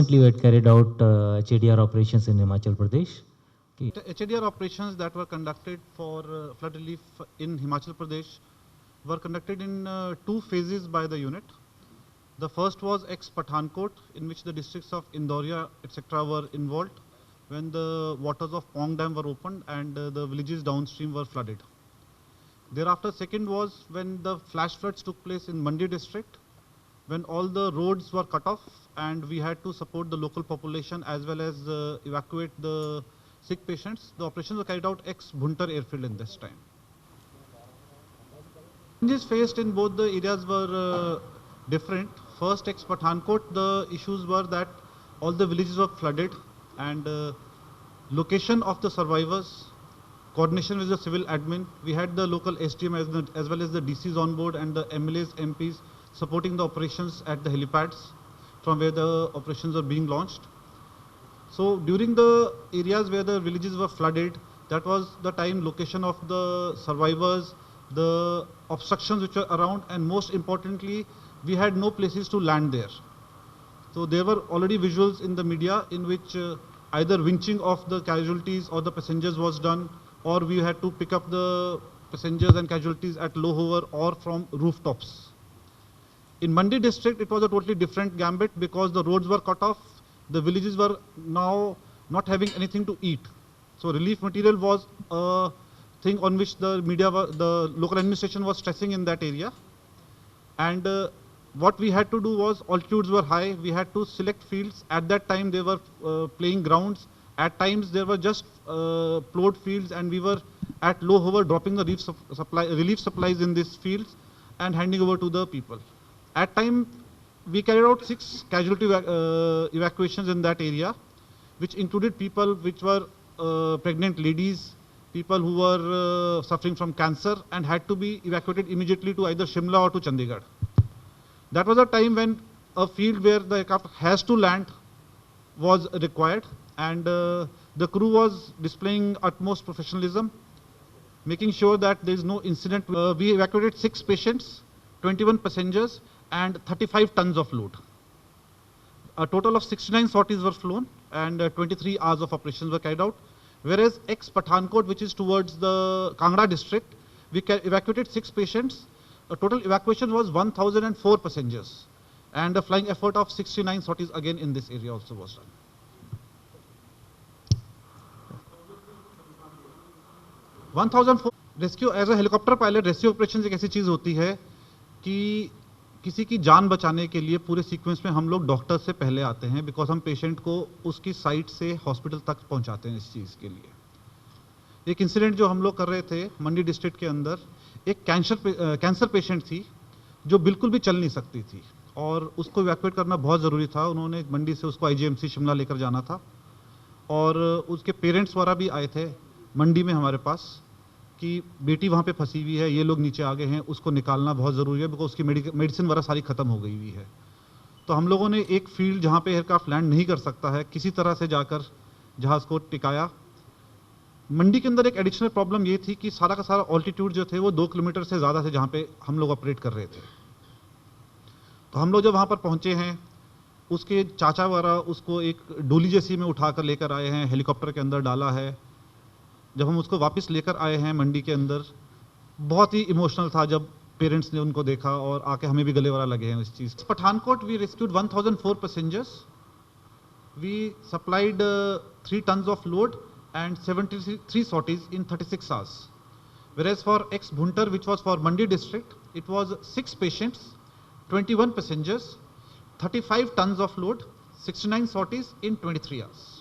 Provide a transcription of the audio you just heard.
recently we had carried out HADR operations in Himachal Pradesh. The HADR operations that were conducted for flood relief in Himachal Pradesh were conducted in 2 phases by the unit. The first was Ex Pathankot, in which the districts of Indauria, etc. were involved when the waters of Pong Dam were opened and the villages downstream were flooded. Thereafter, second was when the flash floods took place in Mandi district, when all the roads were cut off and we had to support the local population as well as evacuate the sick patients. The operations were carried out ex Bhuntar airfield in this time. Challenges faced in both the areas were different. First, ex Pathankot, the issues were that all the villages were flooded and location of the survivors, coordination with the civil admin. We had the local SDM as well as the DCs on board and the MLAs, MPs supporting the operations at the helipads from where the operations were being launched. So during the areas where the villages were flooded, that was the time location of the survivors, the obstructions which were around, and most importantly, we had no places to land there. So there were already visuals in the media in which either winching of the casualties or the passengers was done, or we had to pick up the passengers and casualties at low hover or from rooftops. In Mandi district, it was a totally different gambit because the roads were cut off. The villages were now not having anything to eat. So relief material was a thing on which the media, the local administration was stressing in that area. And what we had to do was, altitudes were high. We had to select fields. At that time, they were playing grounds. At times, there were just plowed fields, and we were at low hover dropping the relief supplies in these fields and handing over to the people. At time, we carried out 6 casualty evacuations in that area, which included people which were pregnant ladies, people who were suffering from cancer and had to be evacuated immediately to either Shimla or to Chandigarh. That was a time when a field where the aircraft has to land was required, and the crew was displaying utmost professionalism, making sure that there is no incident. We evacuated 6 patients, 21 passengers, and 35 tons of load. A total of 69 sorties were flown and 23 hours of operations were carried out. Whereas ex Pathankot, which is towards the Kangra district, we evacuated 6 patients. A total evacuation was 1,004 passengers, and a flying effort of 69 sorties again in this area also was done. Rescue as a helicopter pilot rescue operation एक ऐसी चीज़ होती है कि किसी की जान बचाने के लिए पूरे सीक्वेंस में हम लोग डॉक्टर से पहले आते हैं, बिकॉज हम पेशेंट को उसकी साइट से हॉस्पिटल तक पहुंचाते हैं इस चीज़ के लिए। एक इंसिडेंट जो हम लोग कर रहे थे मंडी डिस्ट्रिक्ट के अंदर, एक कैंसर पेशेंट थी जो बिल्कुल भी चल नहीं सकती थी और उसको इवैक्यूएट करना बहुत ज़रूरी था। उन्होंने मंडी से उसको IGMC शिमला लेकर जाना था और उसके पेरेंट्स वगैरह भी आए थे मंडी में हमारे पास कि बेटी वहाँ पे फंसी हुई है, ये लोग नीचे आ गए हैं, उसको निकालना बहुत ज़रूरी है बिकॉज उसकी मेडिसिन वगैरह सारी ख़त्म हो गई हुई है। तो हम लोगों ने एक फील्ड जहाँ पे एयरक्राफ्ट लैंड नहीं कर सकता है, किसी तरह से जाकर जहाज़ को टिकाया। मंडी के अंदर एक एडिशनल प्रॉब्लम ये थी कि सारा का सारा ऑल्टीट्यूड जो थे वो 2 किलोमीटर से ज़्यादा थे जहाँ पे हम लोग ऑपरेट कर रहे थे। तो हम लोग जब वहाँ पर पहुँचे हैं, उसके चाचा वगैरह उसको एक डोली जैसी में उठा कर लेकर आए हैं, हेलीकॉप्टर के अंदर डाला है। जब हम उसको वापस लेकर आए हैं मंडी के अंदर, बहुत ही इमोशनल था जब पेरेंट्स ने उनको देखा और आके हमें भी गले वाला लगे हैं इस चीज़। Pathankot we rescued 1004 passengers, we supplied 3 tons of load and 73 sorties in 36 hours. Whereas for ex Bhuntar, which was for Mandi district, it was 6 patients, 21 passengers, 35 tons of load, 69 sorties in 23 hours.